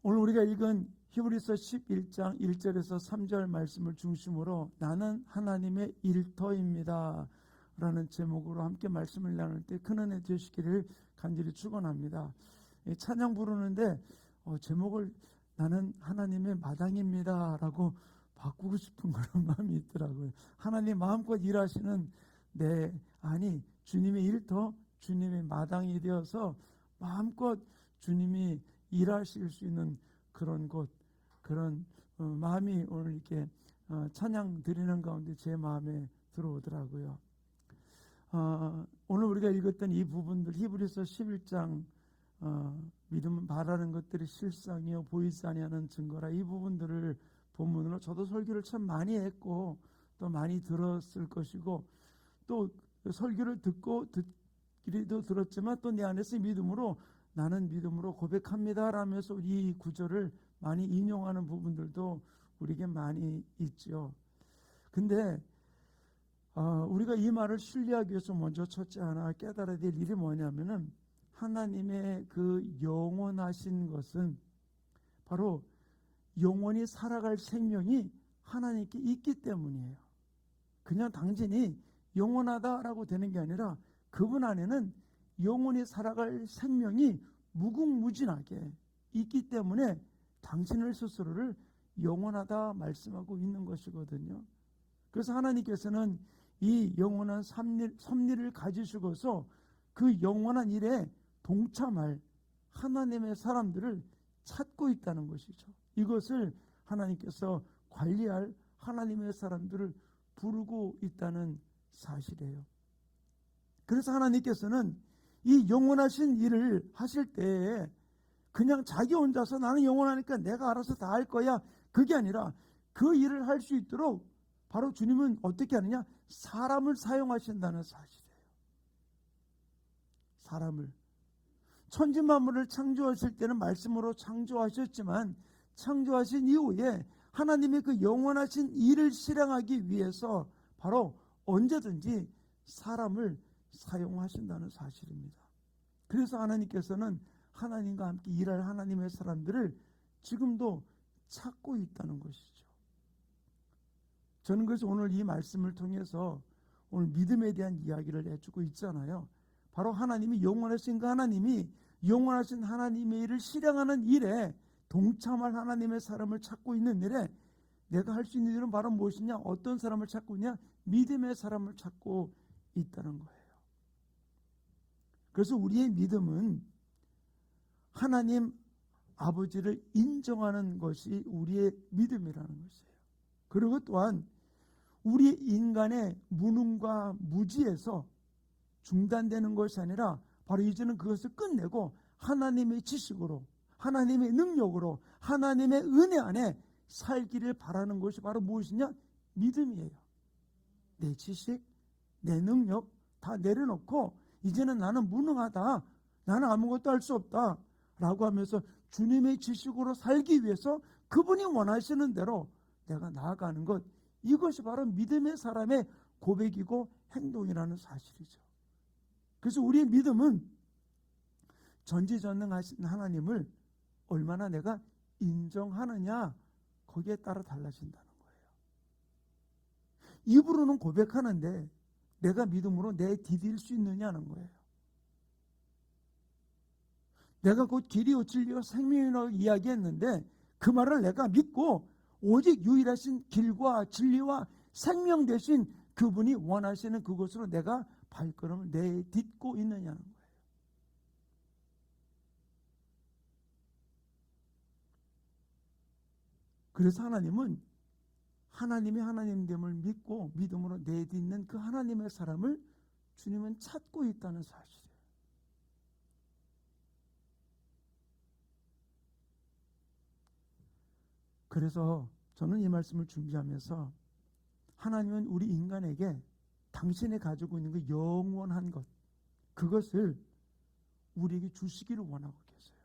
오늘 우리가 읽은 히브리서 11장 1절에서 3절 말씀을 중심으로 나는 하나님의 일터입니다 라는 제목으로 함께 말씀을 나눌 때 큰 은혜 되시기를 간절히 축원합니다. 찬양 부르는데 제목을 나는 하나님의 마당입니다 라고 바꾸고 싶은 그런 마음이 있더라고요. 하나님 마음껏 일하시는 주님의 일터, 주님의 마당이 되어서 마음껏 주님이 일하실 수 있는 그런 곳, 그런 마음이 오늘 이렇게 찬양 드리는 가운데 제 마음에 들어오더라고요. 오늘 우리가 읽었던 이 부분들, 히브리서 11장 믿음은 바라는 것들이 실상이요 보이지 아니하는 증거라, 이 부분들을 본문으로 저도 설교를 참 많이 했고 또 많이 들었을 것이고, 또 설교를 듣기도 들었지만 또 내 안에서 믿음으로 나는 믿음으로 고백합니다 라면서 이 구절을 많이 인용하는 부분들도 우리에게 많이 있죠. 근데 우리가 이 말을 신뢰하기 위해서 먼저 첫째 하나 깨달아야 될 일이 뭐냐면은, 하나님의 그 영원하신 것은 바로 영원히 살아갈 생명이 하나님께 있기 때문이에요. 그냥 당신이 영원하다라고 되는 게 아니라 그분 안에는 영원히 살아갈 생명이 무궁무진하게 있기 때문에 당신을 스스로를 영원하다 말씀하고 있는 것이거든요. 그래서 하나님께서는 이 영원한 섭리를 가지시고서 그 영원한 일에 동참할 하나님의 사람들을 찾고 있다는 것이죠. 이것을 하나님께서 관리할 하나님의 사람들을 부르고 있다는 사실이에요. 그래서 하나님께서는 이 영원하신 일을 하실 때에 그냥 자기 혼자서 나는 영원하니까 내가 알아서 다 할 거야, 그게 아니라 그 일을 할 수 있도록 바로 주님은 어떻게 하느냐? 사람을 사용하신다는 사실이에요. 사람을. 천지만물을 창조하실 때는 말씀으로 창조하셨지만 창조하신 이후에 하나님의 그 영원하신 일을 실행하기 위해서 바로 언제든지 사람을 사용하신다는 사실입니다. 그래서 하나님께서는 하나님과 함께 일할 하나님의 사람들을 지금도 찾고 있다는 것이죠. 저는 그래서 오늘 이 말씀을 통해서 오늘 믿음에 대한 이야기를 해주고 있잖아요. 바로 하나님이 영원하신 그 하나님이 영원하신 하나님의 일을 실행하는 일에 동참할 하나님의 사람을 찾고 있는 일에 내가 할 수 있는 일은 바로 무엇이냐? 어떤 사람을 찾고 있냐? 믿음의 사람을 찾고 있다는 거예요. 그래서 우리의 믿음은 하나님 아버지를 인정하는 것이 우리의 믿음이라는 것이에요. 그리고 또한 우리 인간의 무능과 무지에서 중단되는 것이 아니라 바로 이제는 그것을 끝내고 하나님의 지식으로, 하나님의 능력으로, 하나님의 은혜 안에 살기를 바라는 것이 바로 무엇이냐? 믿음이에요. 내 지식, 내 능력 다 내려놓고 이제는 나는 무능하다, 나는 아무것도 할 수 없다 라고 하면서 주님의 지식으로 살기 위해서 그분이 원하시는 대로 내가 나아가는 것, 이것이 바로 믿음의 사람의 고백이고 행동이라는 사실이죠. 그래서 우리의 믿음은 전지전능하신 하나님을 얼마나 내가 인정하느냐, 거기에 따라 달라진다는 거예요. 입으로는 고백하는데 내가 믿음으로 내디딜 수 있느냐는 거예요. 내가 곧 길이요 진리요 생명이라고 이야기했는데 그 말을 내가 믿고 오직 유일하신 길과 진리와 생명 되신 그분이 원하시는 그곳으로 내가 발걸음을 내딛고 있느냐는 거예요. 그래서 하나님은 하나님이 하나님됨을 믿고 믿음으로 내딛는 그 하나님의 사람을 주님은 찾고 있다는 사실이에요. 그래서 저는 이 말씀을 준비하면서 하나님은 우리 인간에게 당신이 가지고 있는 그 영원한 것, 그것을 우리에게 주시기를 원하고 계세요.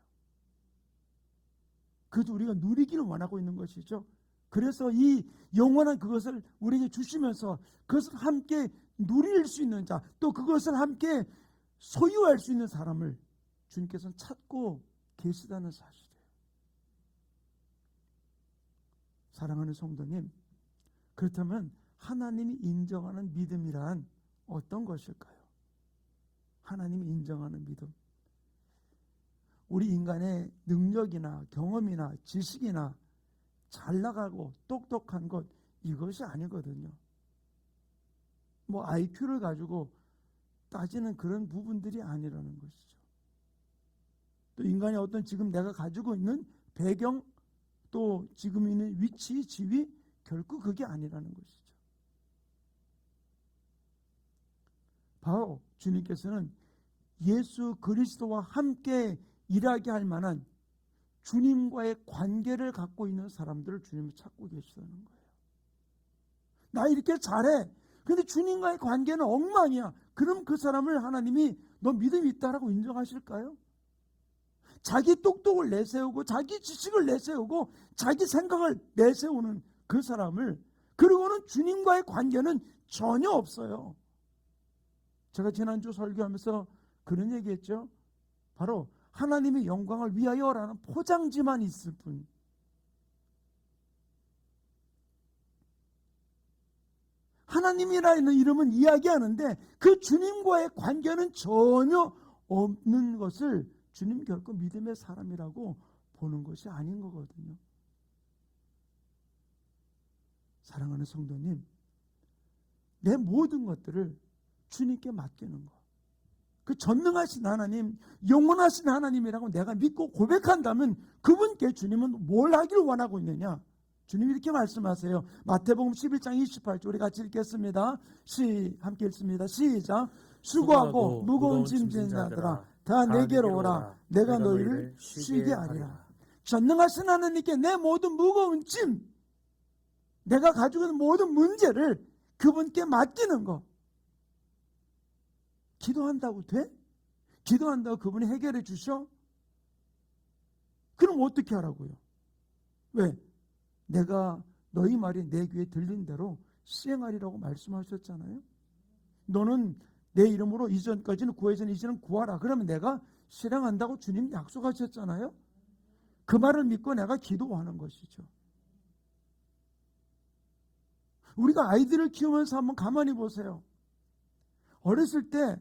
그래서 우리가 누리기를 원하고 있는 것이죠. 그래서 이 영원한 그것을 우리에게 주시면서 그것을 함께 누릴 수 있는 자, 또 그것을 함께 소유할 수 있는 사람을 주님께서는 찾고 계시다는 사실이에요. 사랑하는 성도님, 그렇다면 하나님이 인정하는 믿음이란 어떤 것일까요? 하나님이 인정하는 믿음. 우리 인간의 능력이나 경험이나 지식이나 잘 나가고 똑똑한 것, 이것이 아니거든요. 뭐 IQ를 가지고 따지는 그런 부분들이 아니라는 것이죠. 또 인간의 어떤 지금 내가 가지고 있는 배경, 또 지금 있는 위치, 지위, 결코 그게 아니라는 것이죠. 바로 주님께서는 예수 그리스도와 함께 일하게 할 만한 주님과의 관계를 갖고 있는 사람들을 주님이 찾고 계시다는 거예요. 나 이렇게 잘해. 근데 주님과의 관계는 엉망이야. 그럼 그 사람을 하나님이 너 믿음이 있다라고 인정하실까요? 자기 똑똑을 내세우고 자기 지식을 내세우고 자기 생각을 내세우는 그 사람을, 그리고는 주님과의 관계는 전혀 없어요. 제가 지난주 설교하면서 그런 얘기했죠. 바로 하나님의 영광을 위하여라는 포장지만 있을 뿐. 하나님이라는 이름은 이야기하는데 그 주님과의 관계는 전혀 없는 것을 주님 결코 믿음의 사람이라고 보는 것이 아닌 거거든요. 사랑하는 성도님, 내 모든 것들을 주님께 맡기는 거. 그 전능하신 하나님, 영원하신 하나님이라고 내가 믿고 고백한다면 그분께 주님은 뭘 하길 원하고 있느냐? 주님이 이렇게 말씀하세요. 마태복음 11장 28절 우리 같이 읽겠습니다. 함께 읽습니다. 시작. 수고하고 무거운 짐 지는 자들아 다 내게로 오라. 내가 너희를 쉬게 하리라. 전능하신 하나님께 내 모든 무거운 짐, 내가 가지고 있는 모든 문제를 그분께 맡기는 거. 기도한다고 돼? 기도한다고 그분이 해결해 주셔? 그럼 어떻게 하라고요? 왜? 내가 너희 말이 내 귀에 들린 대로 시행하리라고 말씀하셨잖아요. 너는 내 이름으로 이전까지는 구해전 이제는 구하라. 그러면 내가 실행한다고 주님 약속하셨잖아요. 그 말을 믿고 내가 기도하는 것이죠. 우리가 아이들을 키우면서 한번 가만히 보세요. 어렸을 때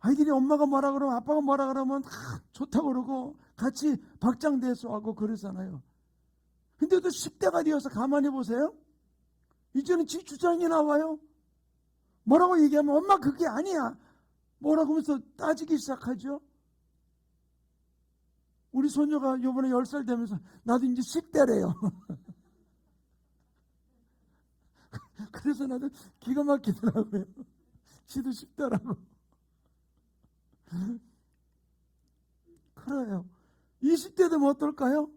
아이들이 엄마가 뭐라 그러면 아빠가 뭐라 그러면 좋다고 그러고 같이 박장대소하고 그러잖아요. 근데 또 10대가 되어서 가만히 보세요. 이제는 지 주장이 나와요. 뭐라고 얘기하면 엄마 그게 아니야. 뭐라고 하면서 따지기 시작하죠. 우리 손녀가 이번에 10살 되면서 나도 이제 10대래요. 그래서 나도 기가 막히더라고요. 지도 10대라고. 그래요. 20대 되면 어떨까요?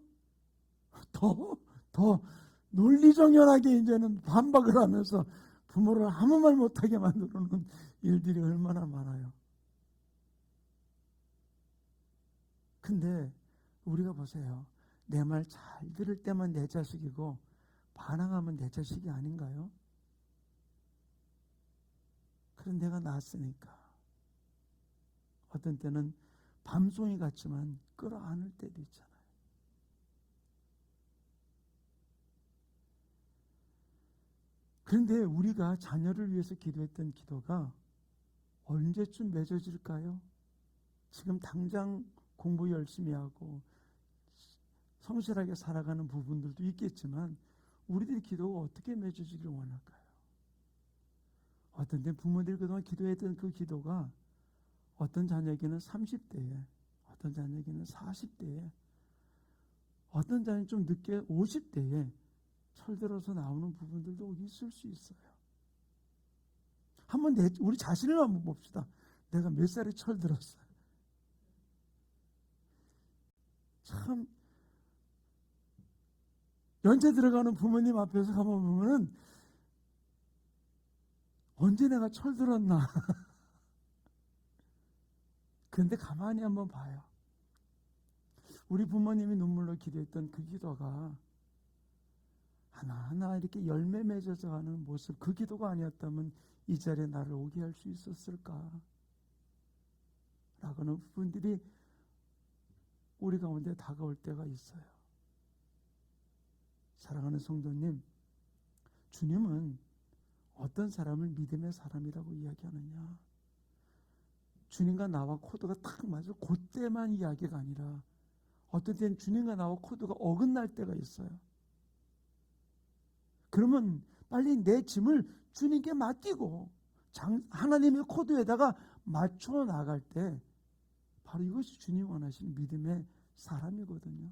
더 논리정연하게 이제는 반박을 하면서 부모를 아무 말 못하게 만들어 놓은 일들이 얼마나 많아요. 근데 우리가 보세요. 내 말 잘 들을 때만 내 자식이고 반항하면 내 자식이 아닌가요? 그런 내가 낳았으니까. 어떤 때는 밤송이 같지만 끌어안을 때도 있잖아요. 그런데 우리가 자녀를 위해서 기도했던 기도가 언제쯤 맺어질까요? 지금 당장 공부 열심히 하고 성실하게 살아가는 부분들도 있겠지만 우리들의 기도가 어떻게 맺어지기를 원할까요? 어떤 때 부모들이 그동안 기도했던 그 기도가 어떤 자녀에게는 30대에, 어떤 자녀에게는 40대에, 어떤 자녀는 좀 늦게 50대에 철들어서 나오는 부분들도 있을 수 있어요. 한번 우리 자신을 한번 봅시다. 내가 몇 살에 철들었어요. 참 연세 들어가는 부모님 앞에서 가만 보면은 언제 내가 철들었나. 그런데 가만히 한번 봐요. 우리 부모님이 눈물로 기도했던 그 기도가 하나하나 이렇게 열매 맺어서 가는 모습, 그 기도가 아니었다면 이 자리에 나를 오게 할 수 있었을까? 라고는 부분들이 우리 가운데 다가올 때가 있어요. 사랑하는 성도님, 주님은 어떤 사람을 믿음의 사람이라고 이야기하느냐? 주님과 나와 코드가 딱 맞아 그때만 이야기가 아니라 어떤 때는 주님과 나와 코드가 어긋날 때가 있어요. 그러면 빨리 내 짐을 주님께 맡기고 하나님의 코드에다가 맞춰 나갈 때 바로 이것이 주님 원하시는 믿음의 사람이거든요.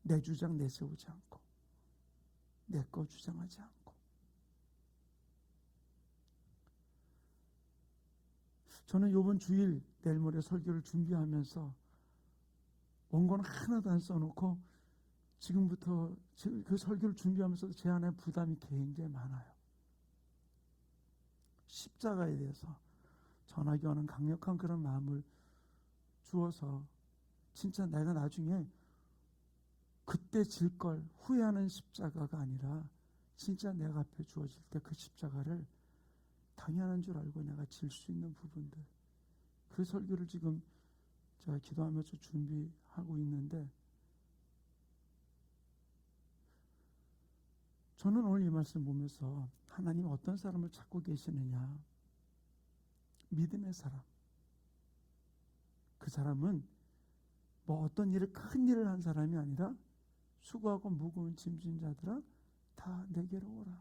내 주장 내세우지 않고 내 거 주장하지 않고. 저는 이번 주일 내일 모레 설교를 준비하면서 원고는 하나도 안 써놓고 지금부터 그 설교를 준비하면서 제 안에 부담이 굉장히 많아요. 십자가에 대해서 전하기 원하는 강력한 그런 마음을 주어서 진짜 내가 나중에 그때 질 걸 후회하는 십자가가 아니라 진짜 내가 앞에 주어질 때 그 십자가를 당연한 줄 알고 내가 질 수 있는 부분들, 그 설교를 지금 제가 기도하면서 준비하고 있는데, 저는 오늘 이 말씀 보면서 하나님 어떤 사람을 찾고 계시느냐, 믿음의 사람. 그 사람은 뭐 어떤 일을 큰 일을 한 사람이 아니라 수고하고 무거운 짐진 자들아 다 내게로 오라.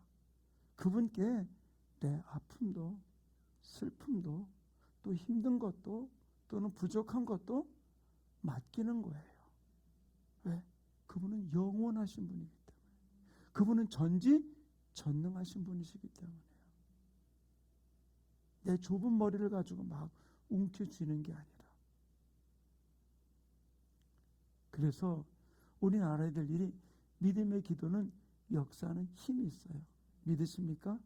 그분께 내 아픔도 슬픔도 또 힘든 것도 또는 부족한 것도 맡기는 거예요. 왜? 그분은 영원하신 분이기 때문에. 그분은 전지전능하신 분이시기 때문에요. 내 좁은 머리를 가지고 막 움켜쥐는 게 아니라. 그래서 우리나라에 될 일이 믿음의 기도는 역사하는 힘이 있어요. 믿으십니까?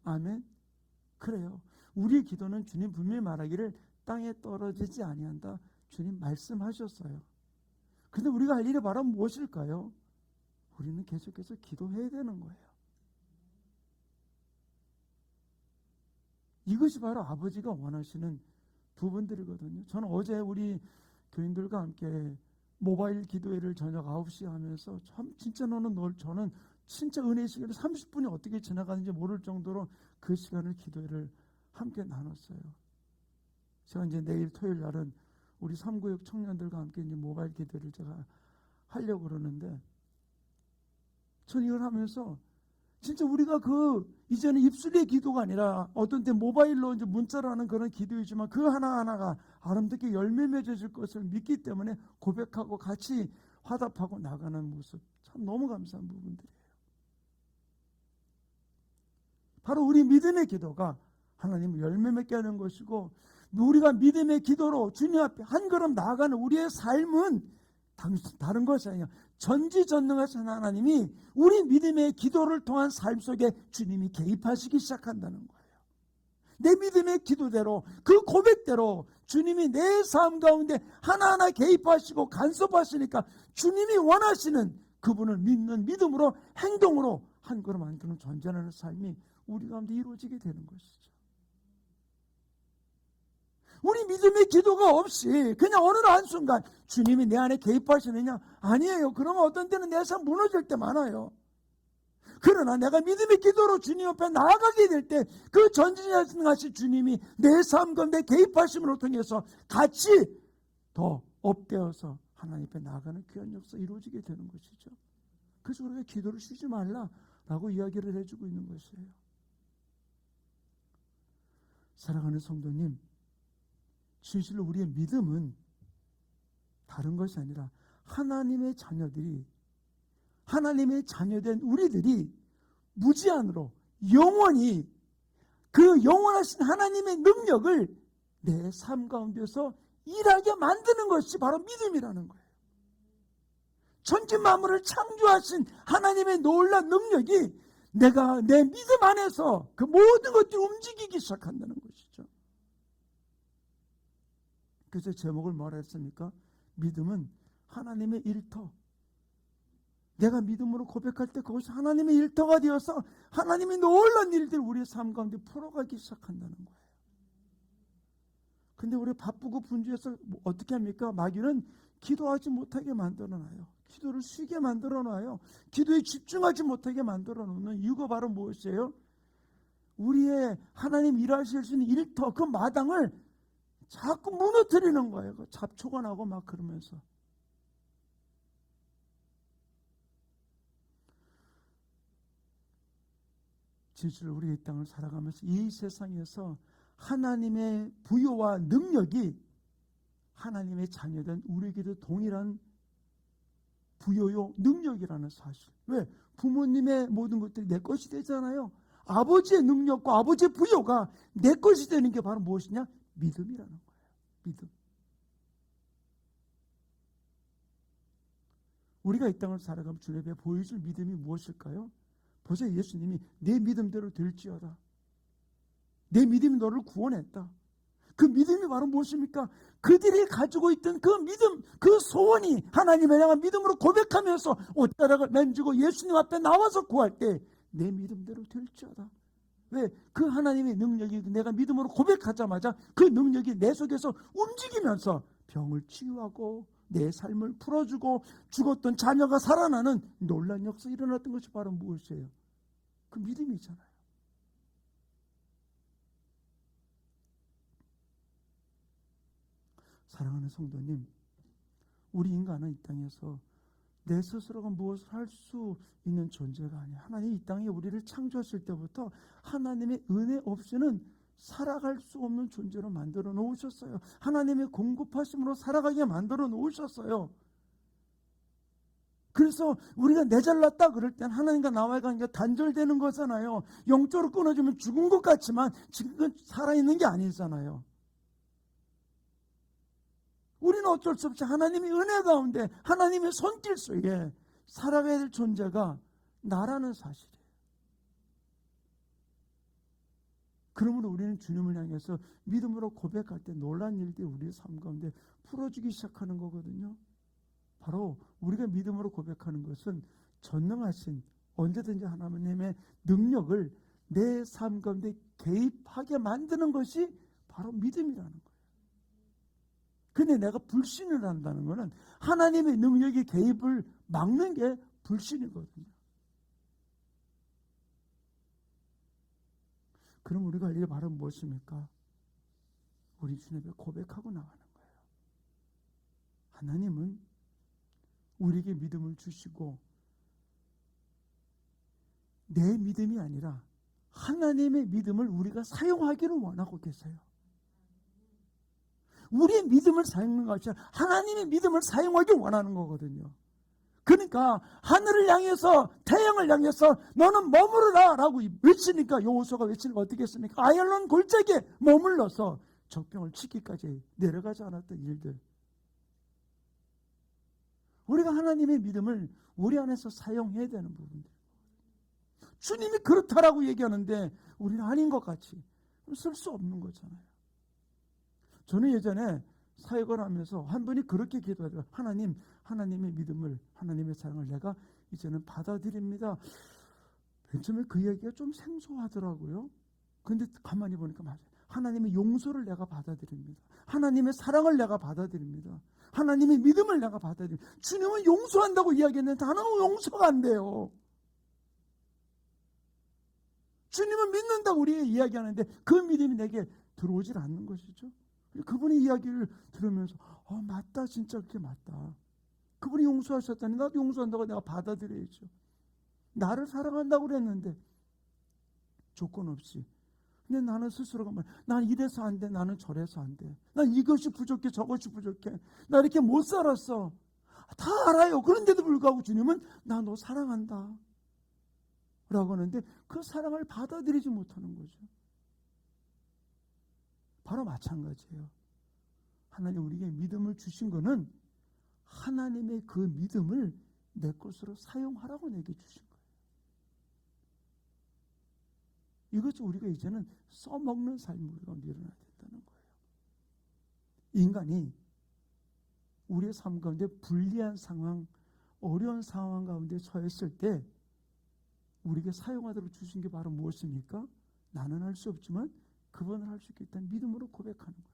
아멘. 그래요. 우리의 기도는 주님 분명히 말하기를 땅에 떨어지지 아니한다. 주님 말씀하셨어요. 근데 우리가 할 일이 바로 무엇일까요? 우리는 계속해서 기도해야 되는 거예요. 이것이 바로 아버지가 원하시는 부분들이거든요. 저는 어제 우리 교인들과 함께 모바일 기도회를 저녁 9시에 하면서 참 진짜 저는 진짜 은혜의 시간을 30분이 어떻게 지나가는지 모를 정도로 그 시간을 기도회를 함께 나눴어요. 제가 이제 내일 토요일 날은 우리 3구역 청년들과 함께 이제 모바일 기도회를 제가 하려고 그러는데, 저는 이걸 하면서 진짜 우리가 이제는 입술의 기도가 아니라 어떤 때 모바일로 이제 문자로 하는 그런 기도이지만 그 하나하나가 아름답게 열매 맺어질 것을 믿기 때문에 고백하고 같이 화답하고 나가는 모습, 참 너무 감사한 부분들이에요. 바로 우리 믿음의 기도가 하나님을 열매 맺게 하는 것이고, 우리가 믿음의 기도로 주님 앞에 한 걸음 나아가는 우리의 삶은 다른 것이 아니라 전지전능하신 하나님이 우리 믿음의 기도를 통한 삶 속에 주님이 개입하시기 시작한다는 거예요. 내 믿음의 기도대로 그 고백대로 주님이 내 삶 가운데 하나하나 개입하시고 간섭하시니까 주님이 원하시는 그분을 믿는 믿음으로 행동으로 한 걸음 한 걸음 전진하는 삶이 우리 가운데 이루어지게 되는 것이죠. 우리 믿음의 기도가 없이 그냥 어느 한순간 주님이 내 안에 개입하시느냐? 아니에요. 그러면 어떤 때는 내 삶 무너질 때 많아요. 그러나 내가 믿음의 기도로 주님 앞에 나아가게 될 때 그 전진하신 주님이 내 삶 가운데 개입하심으로 통해서 같이 더 업되어서 하나님 앞에 나아가는 귀한 역사 이루어지게 되는 것이죠. 그래서 우리가 기도를 쉬지 말라라고 이야기를 해주고 있는 것이에요. 사랑하는 성도님, 진실로 우리의 믿음은 다른 것이 아니라 하나님의 자녀들이, 하나님의 자녀된 우리들이 무제한으로 영원히 그 영원하신 하나님의 능력을 내 삶 가운데서 일하게 만드는 것이 바로 믿음이라는 거예요. 천지 만물을 창조하신 하나님의 놀라운 능력이 내가 내 믿음 안에서 그 모든 것들이 움직이기 시작한다는 것이죠. 그래서 제목을 뭐라 했습니까? 믿음은 하나님의 일터. 내가 믿음으로 고백할 때 그것이 하나님의 일터가 되어서 하나님의 놀라운 일들을 우리의 삶 가운데 풀어가기 시작한다는 거예요. 근데 우리 바쁘고 분주해서 어떻게 합니까? 마귀는 기도하지 못하게 만들어놔요. 기도를 쉬게 만들어 놔요. 기도에 집중하지 못하게 만들어 놓는 이유가 바로 무엇이에요? 우리의 하나님 일하실 수 있는 일터, 그 마당을 자꾸 무너뜨리는 거예요. 잡초가 나고 막 그러면서. 진실로 우리가 이 땅을 살아가면서 이 세상에서 하나님의 부여와 능력이 하나님의 자녀된 우리에게도 동일한 부여요 능력이라는 사실. 왜? 부모님의 모든 것들이 내 것이 되잖아요. 아버지의 능력과 아버지의 부여가 내 것이 되는 게 바로 무엇이냐? 믿음이라는 거예요. 믿음. 우리가 이 땅을 살아가면 주님 앞에 보여줄 믿음이 무엇일까요? 벌써 예수님이 내 믿음대로 될지어다. 내 믿음이 너를 구원했다. 그 믿음이 바로 무엇입니까? 그들이 가지고 있던 그 믿음, 그 소원이 하나님을 향한 믿음으로 고백하면서 옷가락을 맨주고 예수님 앞에 나와서 구할 때 내 믿음대로 될지어다. 왜? 그 하나님의 능력이 내가 믿음으로 고백하자마자 그 능력이 내 속에서 움직이면서 병을 치유하고 내 삶을 풀어주고 죽었던 자녀가 살아나는 놀라운 역사가 일어났던 것이 바로 무엇이에요? 그 믿음이잖아요. 사랑하는 성도님, 우리 인간은 이 땅에서 내 스스로가 무엇을 할 수 있는 존재가 아니에요. 하나님이 이 땅에 우리를 창조하실 때부터 하나님의 은혜 없이는 살아갈 수 없는 존재로 만들어 놓으셨어요. 하나님의 공급하심으로 살아가게 만들어 놓으셨어요. 그래서 우리가 내 잘났다 그럴 땐 하나님과 나와의 관계가 단절되는 거잖아요. 영적으로 끊어지면 죽은 것 같지만 지금 살아있는 게 아니잖아요. 우리는 어쩔 수 없이 하나님의 은혜 가운데 하나님의 손길 속에 살아가야 될 존재가 나라는 사실이에요. 그러므로 우리는 주님을 향해서 믿음으로 고백할 때 놀란 일들이 우리의 삶 가운데 풀어지기 시작하는 거거든요. 바로 우리가 믿음으로 고백하는 것은 전능하신 언제든지 하나님의 능력을 내 삶 가운데 개입하게 만드는 것이 바로 믿음이라는 거예요. 근데 내가 불신을 한다는 것은 하나님의 능력이 개입을 막는 게 불신이거든요. 그럼 우리가 할 일이 바로 무엇입니까? 우리 주님 앞에 고백하고 나가는 거예요. 하나님은 우리에게 믿음을 주시고 내 믿음이 아니라 하나님의 믿음을 우리가 사용하기를 원하고 계세요. 우리의 믿음을 사용하는 것이 아니라 하나님의 믿음을 사용하기 원하는 거거든요. 그러니까 하늘을 향해서 태양을 향해서 너는 머무르라 라고 외치니까 여호수아가 외치니까 어떻게 했습니까? 아얄론 골짜기에 머물러서 적병을 치기까지 내려가지 않았던 일들. 우리가 하나님의 믿음을 우리 안에서 사용해야 되는 부분들. 주님이 그렇다라고 얘기하는데 우리는 아닌 것 같이 쓸 수 없는 거잖아요. 저는 예전에 사역을 하면서 한 분이 그렇게 기도하더라고요. 하나님, 하나님의 믿음을, 하나님의 사랑을 내가 이제는 받아들입니다. 맨 처음에 그 얘기가 좀 생소하더라고요. 근데 가만히 보니까 맞아요. 하나님의 용서를 내가 받아들입니다. 하나님의 사랑을 내가 받아들입니다. 하나님의 믿음을 내가 받아들입니다. 주님은 용서한다고 이야기했는데 하나는 용서가 안 돼요. 주님은 믿는다고 우리가 이야기하는데 그 믿음이 내게 들어오질 않는 것이죠. 그분의 이야기를 들으면서 맞다, 진짜 그렇게 맞다. 그분이 용서하셨다니 나도 용서한다고 내가 받아들여야죠. 나를 사랑한다고 그랬는데 조건 없이. 근데 나는 스스로가 난 이래서 안 돼, 나는 저래서 안 돼. 난 이것이 부족해, 저것이 부족해. 나 이렇게 못 살았어. 다 알아요. 그런데도 불구하고 주님은 나 너 사랑한다 라고 하는데 그 사랑을 받아들이지 못하는 거죠. 바로 마찬가지예요. 하나님 우리에게 믿음을 주신 거는 하나님의 그 믿음을 내 것으로 사용하라고 내게 주신 거예요. 이것을 우리가 이제는 써먹는 삶이 우리가 일어나야 된다는 거예요. 인간이 우리의 삶 가운데 불리한 상황, 어려운 상황 가운데 처했을 때 우리에게 사용하도록 주신 게 바로 무엇입니까? 나는 할 수 없지만 그분은 할 수 있겠다는 믿음으로 고백하는 거예요.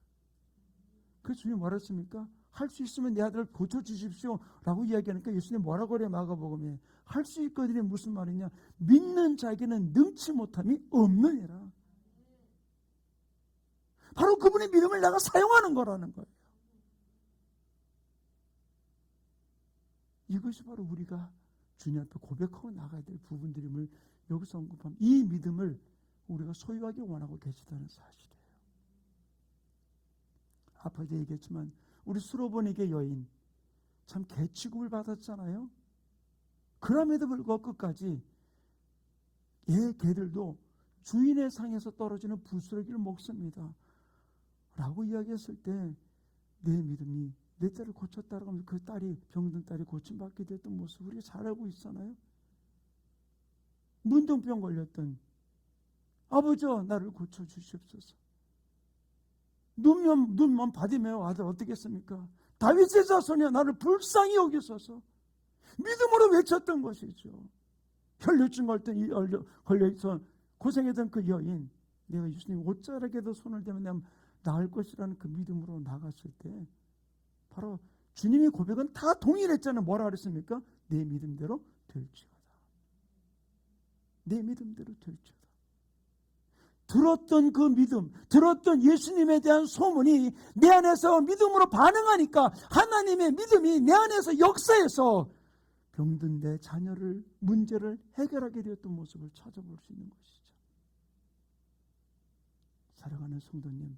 그래서 주님이 뭐라 했습니까? 할 수 있으면 내 아들을 고쳐주십시오 라고 이야기하니까 예수님 뭐라고 그래요? 마가복음에 할 수 있거든요. 무슨 말이냐? 믿는 자에게는 능치 못함이 없느니라. 바로 그분의 믿음을 내가 사용하는 거라는 거예요. 이것이 바로 우리가 주님 앞에 고백하고 나가야 될 부분들임을 여기서 언급하면, 이 믿음을 우리가 소유하기 원하고 계시다는 사실이에요. 아파도 얘기했지만 우리 수로보니게 여인 참 개취급을 받았잖아요. 그럼에도 불구하고 끝까지 개들도 주인의 상에서 떨어지는 부스러기를 먹습니다 라고 이야기했을 때 내 믿음이 내 딸을 고쳤다고 하면서 그 딸이, 병든 딸이 고침받게 됐던 모습 우리가 잘 알고 있잖아요. 문둥병 걸렸던 아버지 나를 고쳐주시옵소서. 눈만 받으며 아들 어떻겠습니까? 다윗의 자손이여 나를 불쌍히 여기소서. 믿음으로 외쳤던 것이죠. 혈류증 걸려서 고생했던 그 여인, 내가 예수님 옷자락에도 손을 대면 내가 나을 것이라는 그 믿음으로 나갔을 때 바로 주님의 고백은 다 동일했잖아요. 뭐라 그랬습니까? 내 믿음대로 될지어다. 내 믿음대로 될지어다. 들었던 그 믿음, 들었던 예수님에 대한 소문이 내 안에서 믿음으로 반응하니까 하나님의 믿음이 내 안에서 역사해서 병든 내 자녀를, 문제를 해결하게 되었던 모습을 찾아볼 수 있는 것이죠. 사랑하는 성도님,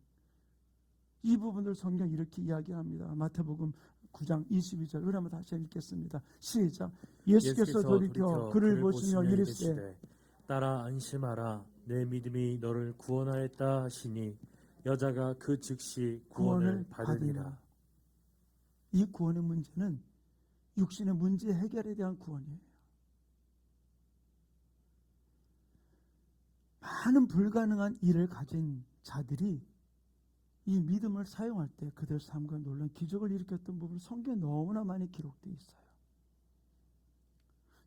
이 부분을 성경 이렇게 이야기합니다. 마태복음 9장 22절 우리 한번 다시 읽겠습니다. 시작. 예수께서 돌이켜 그를 보시며 이르시되 딸아 안심하라 내 믿음이 너를 구원하였다 하시니 여자가 그 즉시 구원을 받으니라. 이 구원의 문제는 육신의 문제 해결에 대한 구원이에요. 많은 불가능한 일을 가진 자들이 이 믿음을 사용할 때 그들 삶과 놀라운 기적을 일으켰던 부분 성경에 너무나 많이 기록되어 있어요.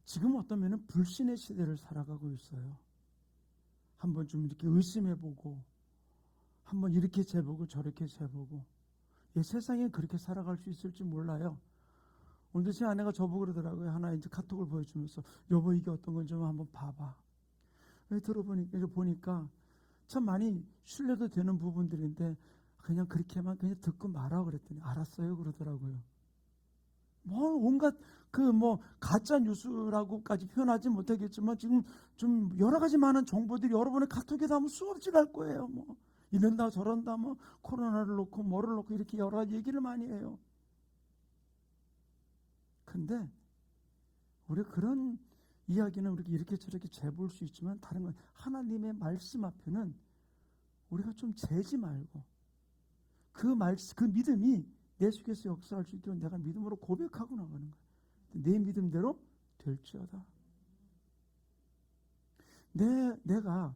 지금 어떤 면은 불신의 시대를 살아가고 있어요. 한번 좀 이렇게 의심해보고 한번 이렇게 재보고 저렇게 재보고, 세상에 그렇게 살아갈 수 있을지 몰라요. 오늘도 제 아내가 저보고 그러더라고요. 하나 이제 카톡을 보여주면서 여보 이게 어떤 건지 한번 봐봐. 보니까 참 많이 신뢰도 되는 부분들인데 그냥 그렇게만 그냥 듣고 말아 그랬더니 알았어요 그러더라고요. 온갖 가짜 뉴스라고까지 표현하지 못하겠지만 지금 좀 여러 가지 많은 정보들이 여러분의 카톡에 담으면 수없이 갈 거예요. 이런다 저런다 코로나를 놓고 뭐를 놓고 이렇게 여러 가지 얘기를 많이 해요. 근데 우리 그런 이야기는 우리가 이렇게 저렇게 재볼 수 있지만 다른 건 하나님의 말씀 앞에는 우리가 좀 재지 말고 그 믿음이 내 속에서 역사할 수 있도록 내가 믿음으로 고백하고 나가는 거예요. 내 믿음대로 될지어다. 내가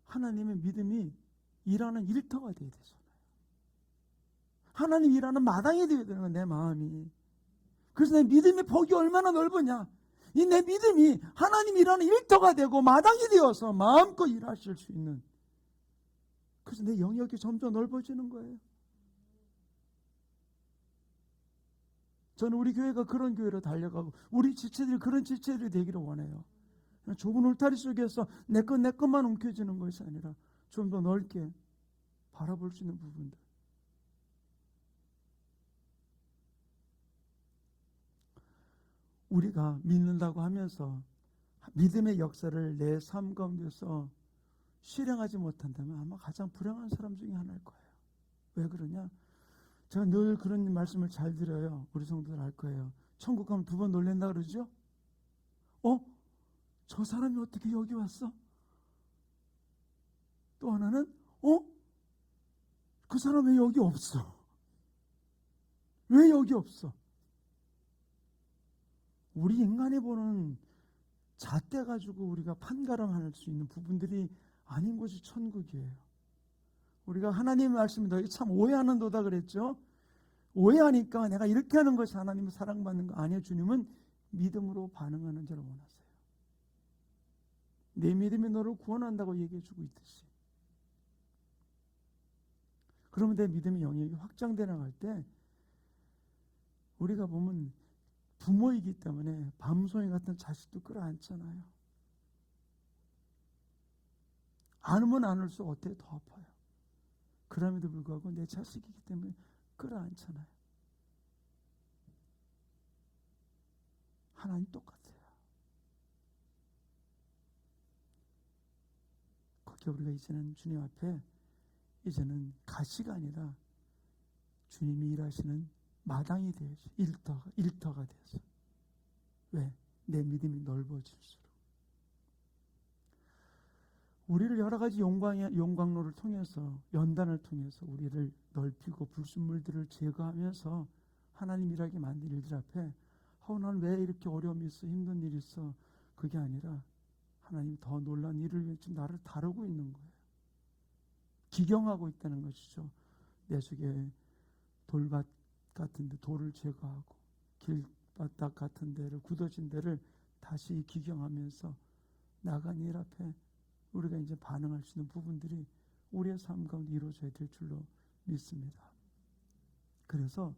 하나님의 믿음이 일하는 일터가 되어야 되잖아요. 하나님 일하는 마당이 되어야 되는 거예요. 내 마음이. 그래서 내 믿음의 폭이 얼마나 넓으냐. 이 내 믿음이 하나님 일하는 일터가 되고 마당이 되어서 마음껏 일하실 수 있는, 그래서 내 영역이 점점 넓어지는 거예요. 저는 우리 교회가 그런 교회로 달려가고 우리 지체들이 그런 지체들이 되기를 원해요. 좁은 울타리 속에서 내 것만 움켜쥐는 것이 아니라 좀 더 넓게 바라볼 수 있는 부분들. 우리가 믿는다고 하면서 믿음의 역사를 내 삶 가운데서 실행하지 못한다면 아마 가장 불행한 사람 중에 하나일 거예요. 왜 그러냐? 제가 늘 그런 말씀을 잘 드려요. 우리 성도들 알 거예요. 천국 가면 2번 놀랜다 그러죠? 저 사람이 어떻게 여기 왔어? 또 하나는 그 사람 왜 여기 없어? 왜 여기 없어? 우리 인간이 보는 잣대 가지고 우리가 판가름할 수 있는 부분들이 아닌 곳이 천국이에요. 우리가 하나님의 말씀이 너희 참 오해하는도다 그랬죠. 오해하니까 내가 이렇게 하는 것이 하나님을 사랑받는 거 아니에요. 주님은 믿음으로 반응하는 자를 원하세요. 내 믿음이 너를 구원한다고 얘기해 주고 있듯이. 그러면 내 믿음의 영역이 확장돼 나갈 때 우리가 보면 부모이기 때문에 밤송이 같은 자식도 끌어안잖아요. 안으면 안을수록 어때요? 더 아파요. 그럼에도 불구하고 내 자식이기 때문에 끌어안잖아요. 하나님 똑같아요. 그렇게 우리가 이제는 주님 앞에 이제는 가시가 아니라 주님이 일하시는 마당이 되어서 일터가 되어서. 왜? 내 믿음이 넓어질수록. 우리를 여러 가지 용광로를 통해서, 연단을 통해서 우리를 넓히고 불순물들을 제거하면서 하나님 일하게 만든 일들 앞에 난 왜 이렇게 어려움이 있어, 힘든 일이 있어, 그게 아니라 하나님 더 놀라운 일을 위해 지금 나를 다루고 있는 거예요. 기경하고 있다는 것이죠. 내 속에 돌밭 같은 데 돌을 제거하고 길바닥 같은 데를, 굳어진 데를 다시 기경하면서 나간 일 앞에 우리가 이제 반응할 수 있는 부분들이 우리의 삶 가운데 이루어져야 될 줄로 믿습니다. 그래서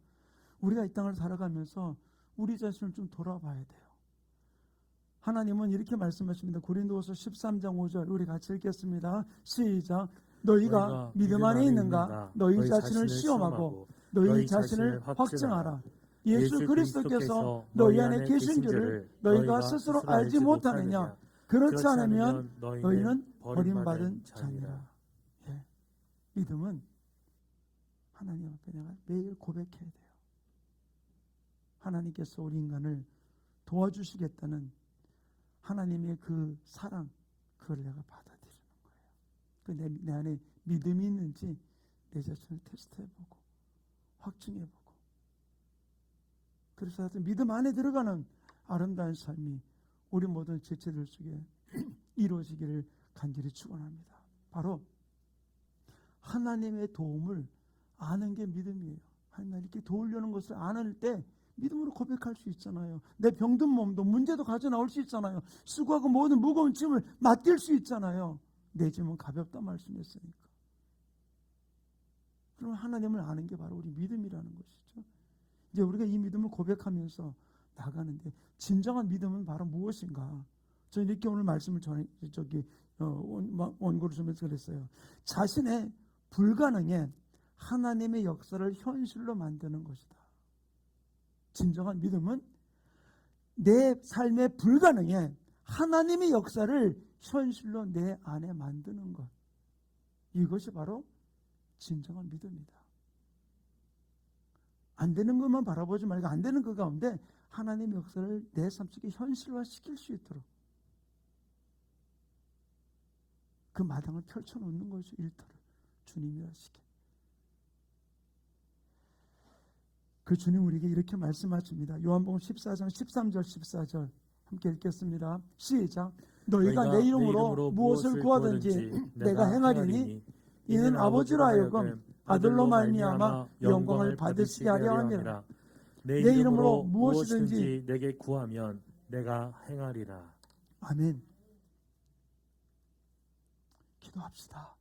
우리가 이 땅을 살아가면서 우리 자신을 좀 돌아봐야 돼요. 하나님은 이렇게 말씀하십니다. 고린도후서 13장 5절 우리 같이 읽겠습니다. 시작. 너희가 믿음 안에 있는가? 너희 자신을 시험하고 너희 자신을 확증하라. 예수 그리스도께서 너희 안에 계신 줄을 너희가 스스로 알지 못하느냐? 그렇지 않으면 너희는 버림받은 자니라. 예. 믿음은 하나님 앞에 내가 매일 고백해야 돼요. 하나님께서 우리 인간을 도와주시겠다는 하나님의 그 사랑, 그걸 내가 받아들이는 거예요. 내 안에 믿음이 있는지 내 자신을 테스트해보고 확증해보고, 그래서 하여튼 믿음 안에 들어가는 아름다운 삶이 우리 모든 지체들 속에 이루어지기를 간절히 축원합니다. 바로 하나님의 도움을 아는 게 믿음이에요. 하나님 이렇게 도우려는 것을 아는 때 믿음으로 고백할 수 있잖아요. 내 병든 몸도 문제도 가져 나올 수 있잖아요. 수고하고 모든 무거운 짐을 맡길 수 있잖아요. 내 짐은 가볍다 말씀했으니까. 그럼 하나님을 아는 게 바로 우리 믿음이라는 것이죠. 이제 우리가 이 믿음을 고백하면서 나가는데 진정한 믿음은 바로 무엇인가? 저는 이렇게 오늘 말씀을 원고를 주면서 그랬어요. 자신의 불가능에 하나님의 역사를 현실로 만드는 것이다. 진정한 믿음은 내 삶의 불가능에 하나님의 역사를 현실로 내 안에 만드는 것. 이것이 바로 진정한 믿음이다. 안 되는 것만 바라보지 말고 안 되는 그 가운데 하나님의 역사를 내 삶 속에 현실화시킬 수 있도록 그 마당을 펼쳐놓는 것이죠. 일터를 주님이 하시게. 그 주님 우리에게 이렇게 말씀하십니다. 요한복음 14장 13절 14절 함께 읽겠습니다. 시작. 너희가 내 이름으로 무엇을 구하든지 내가 행하리니 이는 아버지로 하여금 아들로 말미암아 영광을 받으시게 하려 함이라. 내 이름으로 무엇이든지 내게 구하면 내가 행하리라. 아멘. 기도합시다.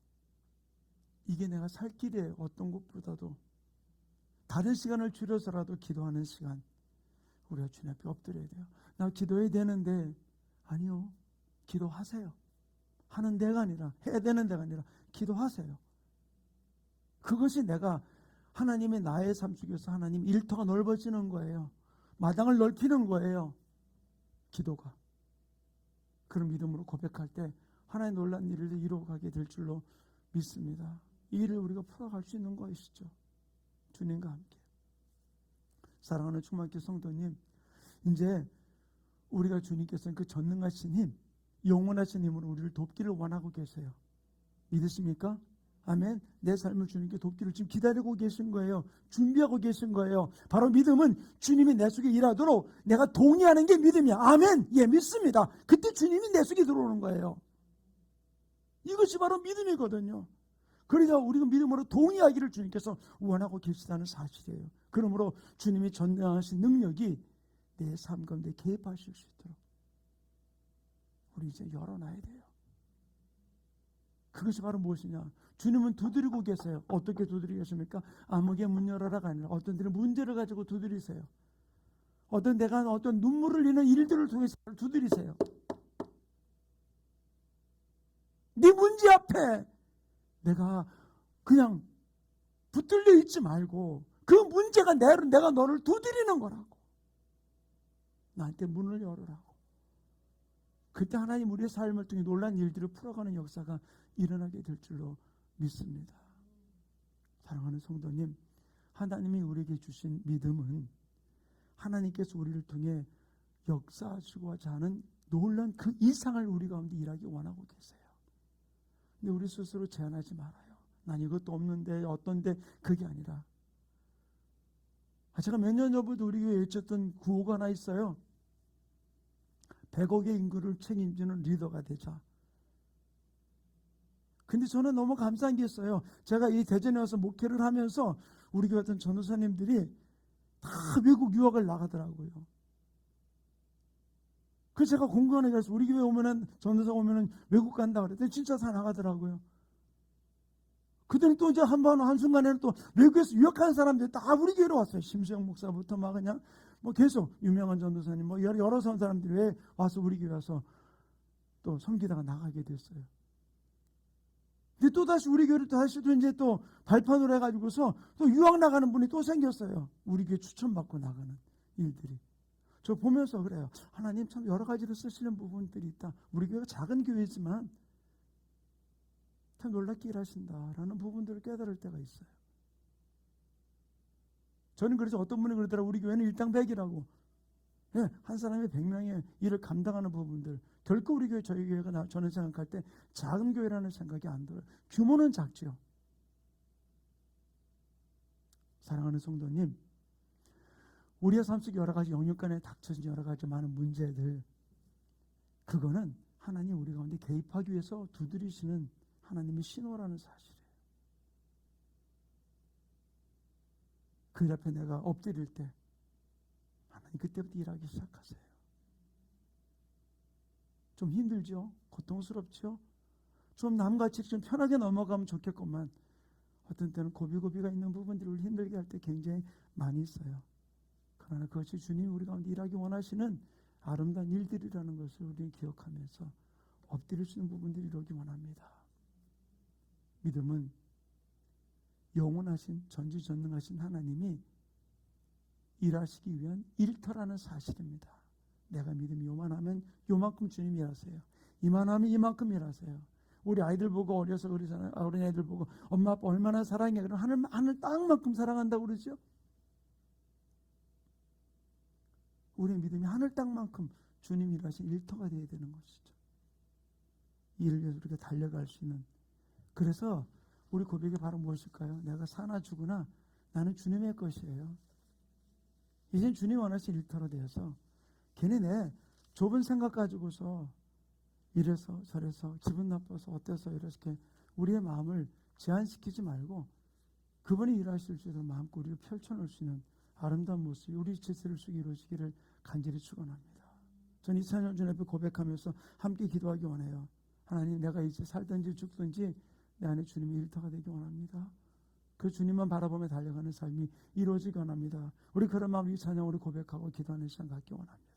이게 내가 살 길이에요. 어떤 것보다도 다른 시간을 줄여서라도 기도하는 시간, 우리가 주님 앞에 엎드려야 돼요. 나 기도해야 되는데, 아니요. 기도하세요. 하는 데가 아니라, 해야 되는 데가 아니라 기도하세요. 그것이 내가 하나님의 나의 삶 속에서 하나님 일터가 넓어지는 거예요. 마당을 넓히는 거예요. 기도가. 그런 믿음으로 고백할 때 하나의 놀라운 일을 이루어가게 될 줄로 믿습니다. 이 일을 우리가 풀어갈 수 있는 것이죠. 주님과 함께. 사랑하는 충만교 성도님, 이제 우리가 주님께서는 그 전능하신 힘, 영원하신 힘으로 우리를 돕기를 원하고 계세요. 믿으십니까? 아멘. 내 삶을 주님께 돕기를 지금 기다리고 계신 거예요. 준비하고 계신 거예요. 바로 믿음은 주님이 내 속에 일하도록 내가 동의하는 게 믿음이야. 아멘. 예, 믿습니다. 그때 주님이 내 속에 들어오는 거예요. 이것이 바로 믿음이거든요. 그러니까 우리가 믿음으로 동의하기를 주님께서 원하고 계시다는 사실이에요. 그러므로 주님이 전능하신 능력이 내 삶 가운데 개입하실 수 있도록 우리 이제 열어놔야 돼요. 그것이 바로 무엇이냐? 주님은 두드리고 계세요. 어떻게 두드리고 계십니까? 아무개 문 열어라가 아니라 어떤 데는 문제를 가지고 두드리세요. 내가 어떤 눈물을 흘리는 일들을 통해서 두드리세요. 네 문제 앞에 내가 그냥 붙들려 있지 말고 그 문제가 내가 너를 두드리는 거라고. 나한테 문을 열으라고. 그때 하나님 우리의 삶을 통해 놀란 일들을 풀어가는 역사가 일어나게 될 줄로 믿습니다. 사랑하는 성도님, 하나님이 우리에게 주신 믿음은 하나님께서 우리를 통해 역사하시고자 하는 놀란 그 이상을 우리 가운데 일하기 원하고 계세요. 근데 우리 스스로 제한하지 말아요. 난 이것도 없는데 어떤데, 그게 아니라 제가 몇 년 전부터 우리 교회에 외쳤던 구호가 하나 있어요. 100억의 인구를 책임지는 리더가 되자. 근데 저는 너무 감사한 게 있어요. 제가 이 대전에 와서 목회를 하면서 우리 교회 같은 전도사님들이 다 외국 유학을 나가더라고요. 그래서 제가 공부하는 게서 우리 교회 오면은, 전도사 오면은 외국 간다 그랬더니 진짜 다 나가더라고요. 그들은 또 이제 한순간에는 또 외국에서 유학하는 사람들이 다 우리 교회로 왔어요. 심수영 목사부터 막 그냥 계속 유명한 전도사님 여러 사람들이 왜 와서 우리 교회 와서 또 섬기다가 나가게 됐어요. 근데 또 다시 우리 교회를 다시 또 이제 또 발판으로 해가지고서 또 유학 나가는 분이 또 생겼어요. 우리 교회 추천받고 나가는 일들이. 저 보면서 그래요. 하나님 참 여러 가지로 쓰시는 부분들이 있다. 우리 교회가 작은 교회지만 참 놀랍게 일하신다라는 부분들을 깨달을 때가 있어요. 저는 그래서 어떤 분이 그러더라고요. 우리 교회는 일당백이라고. 네, 한 사람이 100명의 일을 감당하는 부분들. 결코 우리 교회, 저희 교회가 저는 생각할 때 작은 교회라는 생각이 안 들어요. 규모는 작지요. 사랑하는 성도님, 우리의 삶 속에 여러 가지 영육간에 닥쳐진 여러 가지 많은 문제들, 그거는 하나님 우리 가운데 개입하기 위해서 두드리시는 하나님의 신호라는 사실이에요. 그 일 앞에 내가 엎드릴 때 하나님 그때부터 일하기 시작하세요. 좀 힘들죠? 고통스럽죠? 좀 남같이 좀 편하게 넘어가면 좋겠구만. 어떤 때는 고비고비가 있는 부분들이 우리 힘들게 할 때 굉장히 많이 있어요. 그러나 그것이 주님이 우리 가운데 일하기 원하시는 아름다운 일들이라는 것을 우리는 기억하면서 엎드릴 수 있는 부분들이 이루기 원합니다. 믿음은 영원하신 전지전능하신 하나님이 일하시기 위한 일터라는 사실입니다. 내가 믿음이 요만하면 요만큼 주님이 일하세요. 이만하면 이만큼 일하세요. 우리 아이들 보고 어려서 그러잖아요. 어린 애들 보고 엄마 아빠 얼마나 사랑해. 그럼 하늘 땅만큼 사랑한다고 그러죠. 우리의 믿음이 하늘 땅만큼 주님이 일하신 일터가 되어야 되는 것이죠. 이를 위해서 우리가 달려갈 수 있는. 그래서 우리 고백이 바로 무엇일까요? 내가 사나 죽으나 나는 주님의 것이에요. 이젠 주님이 원하신 일터로 되어서 괜히 내 좁은 생각 가지고서 이래서 저래서 기분 나빠서 어때서 이렇게 우리의 마음을 제한시키지 말고 그분이 일하실 수 있는 마음껏 우리를 펼쳐놓을 수 있는 아름다운 모습이 우리 지체를 속에 이루어지기를 간절히 축원합니다. 전 2000년 전 앞에 고백하면서 함께 기도하기 원해요. 하나님, 내가 이제 살든지 죽든지 내 안에 주님의 일터가 되기 원합니다. 그 주님만 바라보며 달려가는 삶이 이루어지기 원합니다. 우리 그런 마음으로 이 찬양으로 고백하고 기도하는 시간 갖기 원합니다.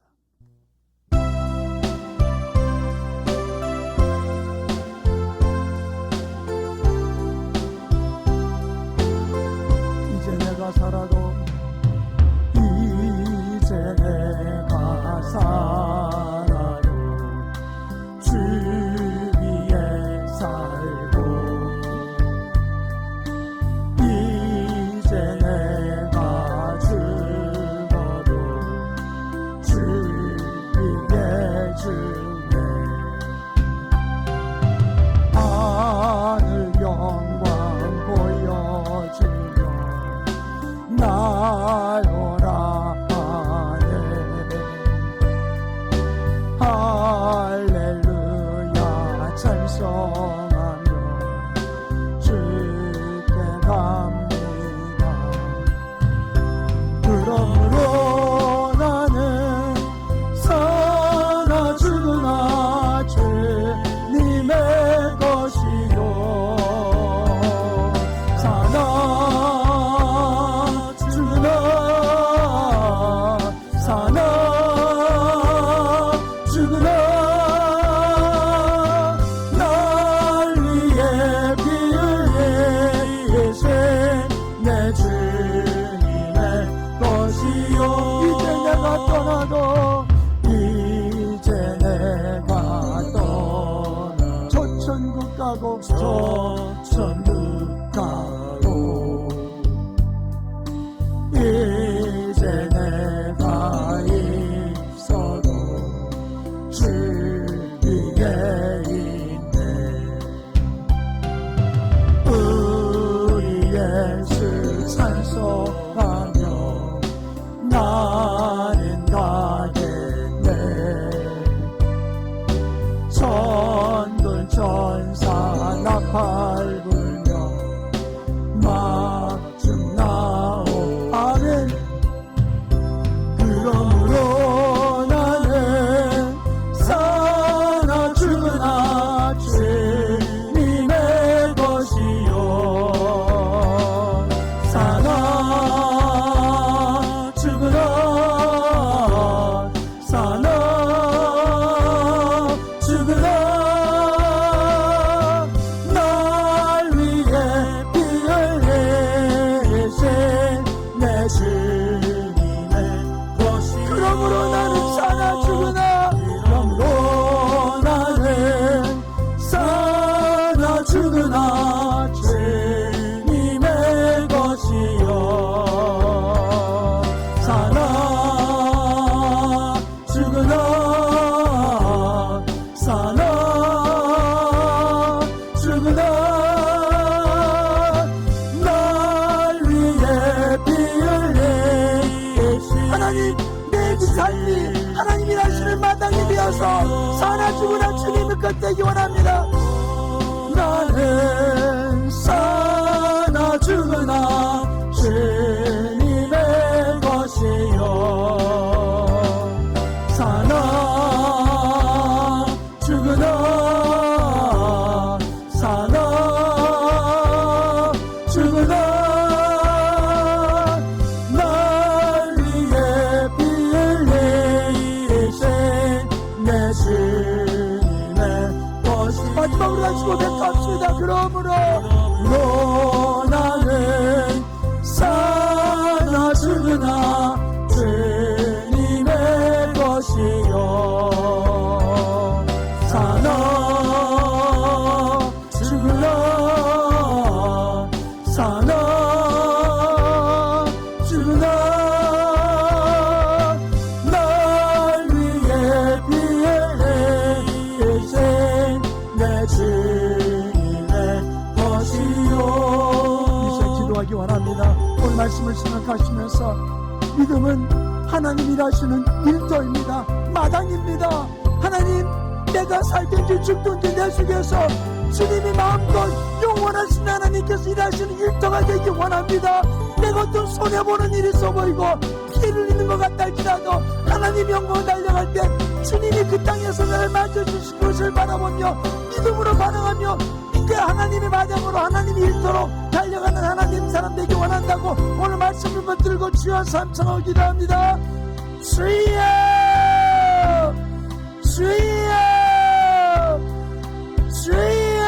이제 내가 살아도 이제 내가 살아도 주 위에 살고 이제 내가 죽어도 주 내가 떠나도 이제 내가 떠나 저천국 가고 저천국 가고 이제 내가 있어도 주 위에 있네. 우리 예수 찬송하며 나는 가겠네. 천군 천사 나팔 불며 막중 나오. 아멘. 그러므로 나는 사나 죽으나 주님의 것이요. 사나 죽으나 사나 죽으나 날 위해 피 흘리신 내 주님의 것이. 그러므로 나는 사나 죽으나 그러므로 나는 사나 죽으나 주님의 것이요. 사나 죽으나 사나 죽으나 날 위해 피 흘리신 하나님, 내 삶이 하나님 일하시는 마당이 되어서 사나 죽으나 주님의 것 되기 원합니다. 나는 사나 죽으나 주님의 것이요. 사나 죽으나 사나 죽으나 날 위해 피 흘리신 내 주님의 것이. 마지막으로 같이 고백합시다. 그러므로 나는 사나 죽으나 주님의 것이요. 사나 죽으나 사나 죽으나 날 위해 피 흘리신 내 주님의 것이요. 이제 기도하기 원합니다. 오늘 말씀을 생각하시면서 믿음은 하나님 일하시는 일터입니다. 마당입니다. 하나님, 내가 살든지 죽든지 내 속에서 주님이 마음껏 영원하신 하나님께서 일하시는 일터가 되기 원합니다. 내가 어떤 손해보는 일이 있어 보이고 피해를 입는 것 같다 할지라도 하나님 영광을 달려갈 때 주님이 그 땅에서 나를 만져주실 것을 바라보며 믿음으로 반응하며 이제 하나님의 마당으로 하나님의 일터로 달려가는 하나님 사람 되기 원한다고 오늘 말씀을 붙들고 주여 삼창하고 기도합니다. 주여 주여 주여.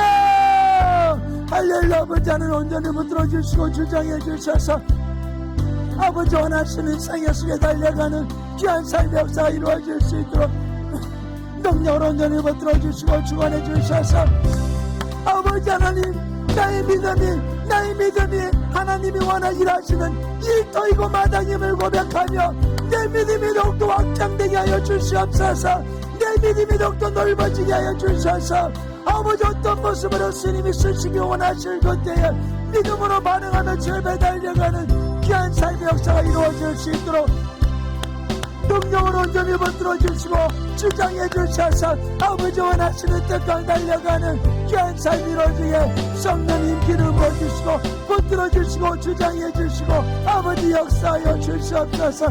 할렐루야. 아버지 하나님 온전히 붙들어 주시고 주장해 주셔서 아버지 원하시는 생애 속에 달려가는 귀한 삶의 역사가 이루어질 수 있도록 능력을 온전히 붙들어 주시고 주관해 주셔서 아버지 하나님, 나의 믿음이 하나님이 원하 일하시는 일터이고 마당임을 고백하며 내 믿음이 더욱더 확장되게 하여 주시옵소서. 내 믿음이 더욱더 넓어지게 하여 주셔서 아버지 어떤 모습으로 스님이 쓰시기 원하실 그때에 믿음으로 반응하며 주에 달려가는 귀한 삶의 역사가 이루어질 수 있도록 능력을 온전히 붙들어 주시고 주장해 주셔서 아버지 원하시는 뜻까지 달려가는 귀한 삶이 이루어지게 성령님 기름 부어주시고 붙들어 주시고 주장해 주시고 아버지 역사하여 주시옵소서.